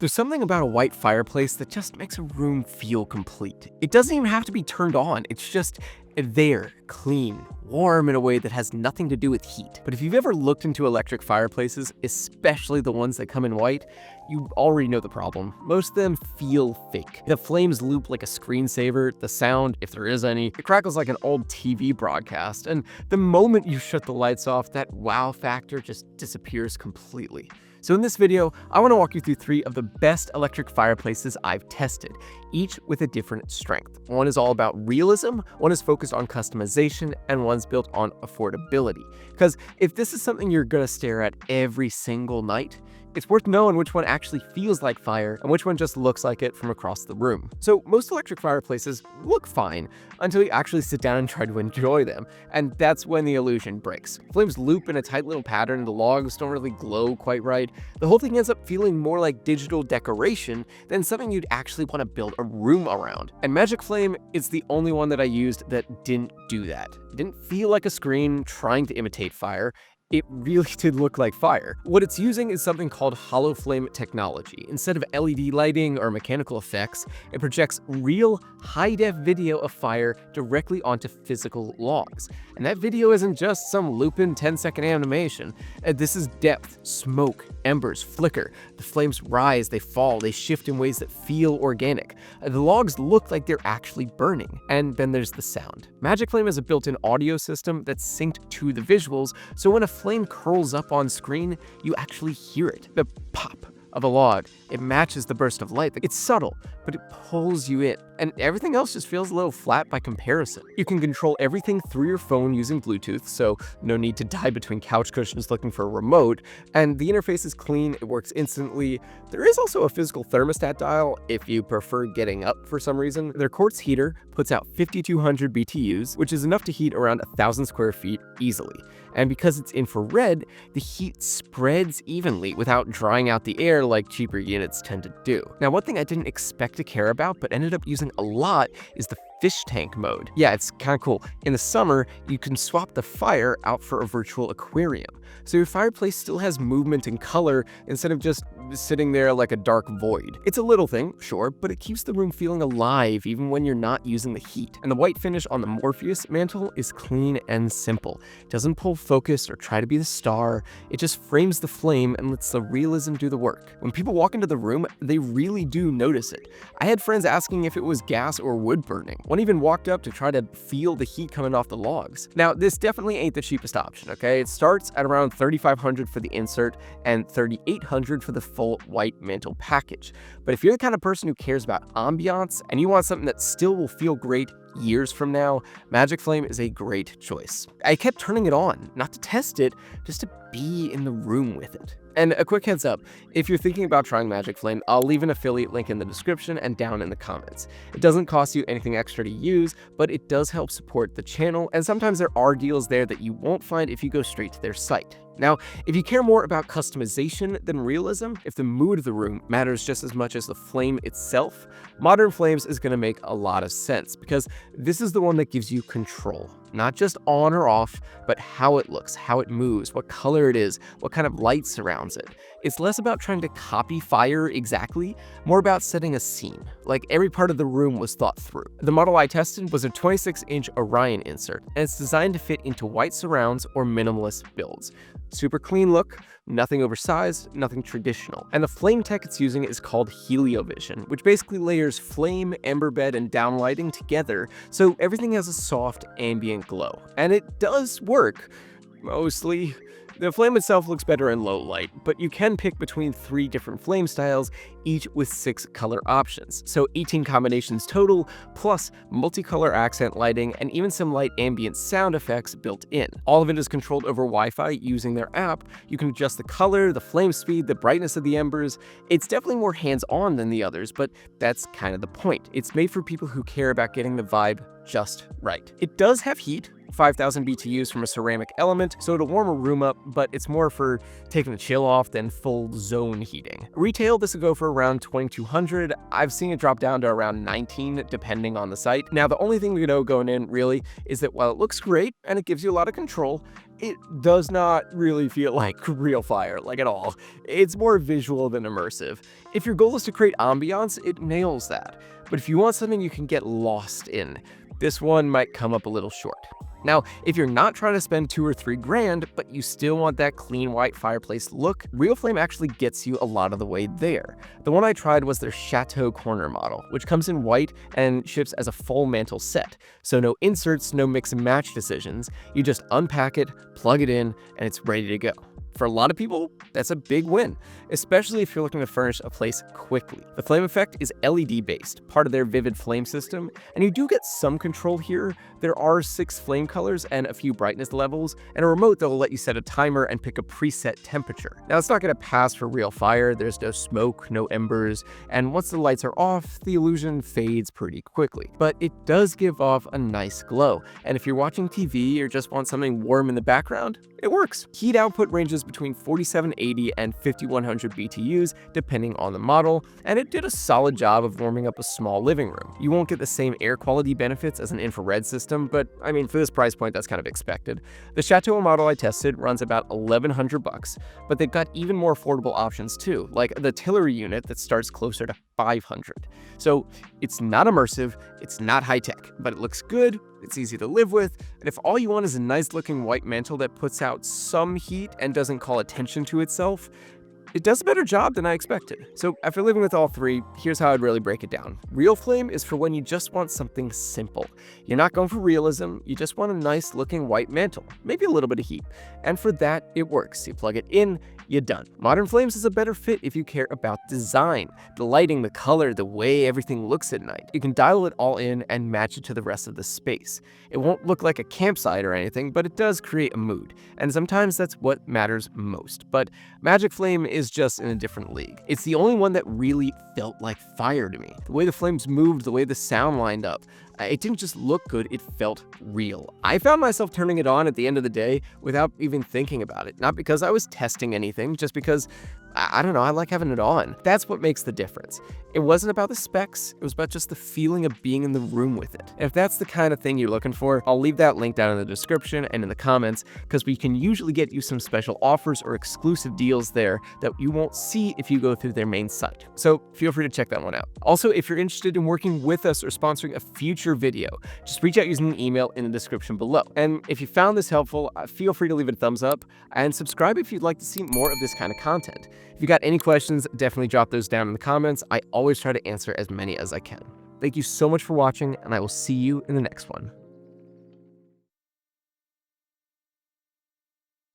There's something about a white fireplace that just makes a room feel complete. It doesn't even have to be turned on, it's just there, clean, warm in a way that has nothing to do with heat. But if you've ever looked into electric fireplaces, especially the ones that come in white, you already know the problem. Most of them feel fake. The flames loop like a screensaver, the sound, if there is any, it crackles like an old TV broadcast, and the moment you shut the lights off, that wow factor just disappears completely. So in this video, I want to walk you through 3 of the best electric fireplaces I've tested, each with a different strength. One is all about realism, one is focused on customization, and one's built on affordability. Because if this is something you're gonna stare at every single night, it's worth knowing which one actually feels like fire and which one just looks like it from across the room. So most electric fireplaces look fine until you actually sit down and try to enjoy them, and that's when the illusion breaks. Flames loop in a tight little pattern, the logs don't really glow quite right. The whole thing ends up feeling more like digital decoration than something you'd actually want to build a room around. And Magik Flame is the only one that I used that didn't do that. It didn't feel like a screen trying to imitate fire. It really did look like fire. What it's using is something called hollow flame technology. Instead of LED lighting or mechanical effects, it projects real high-def video of fire directly onto physical logs. And that video isn't just some looping 10-second animation. This is depth, smoke, embers, flicker. The flames rise, they fall, they shift in ways that feel organic. The logs look like they're actually burning. And then there's the sound. Magik Flame has a built-in audio system that's synced to the visuals, so when a flame curls up on screen, you actually hear it. The pop of a log. It matches the burst of light. It's subtle, but it pulls you in, and everything else just feels a little flat by comparison. You can control everything through your phone using Bluetooth, so no need to dive between couch cushions looking for a remote, and the interface is clean, it works instantly. There is also a physical thermostat dial if you prefer getting up for some reason. Their quartz heater puts out 5,200 BTUs, which is enough to heat around 1,000 square feet easily. And because it's infrared, the heat spreads evenly without drying out the air like cheaper units tend to do. Now, one thing I didn't expect to care about but ended up using a lot is the fish tank mode. Yeah, it's kind of cool. In the summer, you can swap the fire out for a virtual aquarium. So your fireplace still has movement and color instead of just sitting there like a dark void. It's a little thing, sure, but it keeps the room feeling alive even when you're not using the heat. And the white finish on the Morpheus mantle is clean and simple. It doesn't pull focus or try to be the star. It just frames the flame and lets the realism do the work. When people walk into the room, they really do notice it. I had friends asking if it was gas or wood burning. One even walked up to try to feel the heat coming off the logs. Now, this definitely ain't the cheapest option, okay? It starts at around $3,500 for the insert and $3,800 for the full white mantle package. But if you're the kind of person who cares about ambiance and you want something that still will feel great years from now, Magik Flame is a great choice. I kept turning it on, not to test it, just to be in the room with it. And a quick heads up, if you're thinking about trying Magik Flame, I'll leave an affiliate link in the description and down in the comments. It doesn't cost you anything extra to use, but it does help support the channel, and sometimes there are deals there that you won't find if you go straight to their site. Now, if you care more about customization than realism, if the mood of the room matters just as much as the flame itself, Modern Flames is going to make a lot of sense because this is the one that gives you control. Not just on or off, but how it looks, how it moves, what color it is, what kind of light surrounds it. It's less about trying to copy fire exactly, more about setting a scene. Like every part of the room was thought through. The model I tested was a 26-inch Orion insert, and it's designed to fit into white surrounds or minimalist builds. Super clean look, nothing oversized, nothing traditional. And the flame tech it's using is called Heliovision, which basically layers flame, ember bed, and downlighting together, so everything has a soft ambient glow. And it does work, mostly. The flame itself looks better in low light, but you can pick between 3 different flame styles, each with 6 color options. So 18 combinations total, plus multicolor accent lighting and even some light ambient sound effects built in. All of it is controlled over Wi-Fi using their app. You can adjust the color, the flame speed, the brightness of the embers. It's definitely more hands-on than the others, but that's kind of the point. It's made for people who care about getting the vibe just right. It does have heat, 5,000 BTUs from a ceramic element, so it'll warm a room up, but it's more for taking the chill off than full zone heating. Retail, this will go for around $2,200. I've seen it drop down to around $19 depending on the site. Now, the only thing we know going in really is that while it looks great and it gives you a lot of control, it does not really feel like real fire, like at all. It's more visual than immersive. If your goal is to create ambiance, it nails that. But if you want something you can get lost in, this one might come up a little short. Now, if you're not trying to spend $2 or $3 grand, but you still want that clean white fireplace look, Real Flame actually gets you a lot of the way there. The one I tried was their Chateau Corner model, which comes in white and ships as a full mantle set. So no inserts, no mix and match decisions. You just unpack it, plug it in, and it's ready to go. For a lot of people, that's a big win, especially if you're looking to furnish a place quickly. The flame effect is LED based, part of their Vivid Flame system, and you do get some control here. There are 6 flame colors and a few brightness levels, and a remote that will let you set a timer and pick a preset temperature. Now, it's not going to pass for real fire. There's no smoke, no embers, and once the lights are off, the illusion fades pretty quickly. But it does give off a nice glow, and if you're watching TV or just want something warm in the background, it works. Heat output ranges between 4780 and 5100 BTUs, depending on the model, and it did a solid job of warming up a small living room. You won't get the same air quality benefits as an infrared system, but I mean, for this price point, that's kind of expected. The Chateau model I tested runs about $1,100, but they've got even more affordable options too, like the Tillery unit that starts closer to $500. So it's not immersive, it's not high tech, but it looks good, it's easy to live with, and if all you want is a nice looking white mantle that puts out some heat and doesn't call attention to itself, it does a better job than I expected. So after living with all three, here's how I'd really break it down. Real Flame is for when you just want something simple. You're not going for realism, you just want a nice looking white mantle, maybe a little bit of heat. And for that, it works. You plug it in, you're done. Modern Flames is a better fit if you care about design, the lighting, the color, the way everything looks at night. You can dial it all in and match it to the rest of the space. It won't look like a campsite or anything, but it does create a mood. And sometimes that's what matters most. But Magik Flame is just in a different league. It's the only one that really felt like fire to me. The way the flames moved, the way the sound lined up, it didn't just look good, it felt real. I found myself turning it on at the end of the day without even thinking about it. Not because I was testing anything, just because, I don't know, I like having it on. That's what makes the difference. It wasn't about the specs, it was about just the feeling of being in the room with it. And if that's the kind of thing you're looking for, I'll leave that link down in the description and in the comments, because we can usually get you some special offers or exclusive deals there that you won't see if you go through their main site. So feel free to check that one out. Also, if you're interested in working with us or sponsoring a future video, just reach out using an email in the description below. And if you found this helpful, feel free to leave it a thumbs up and subscribe if you'd like to see more of this kind of content. If you got any questions, definitely drop those down in the comments. I always try to answer as many as I can. Thank you so much for watching, and I will see you in the next one.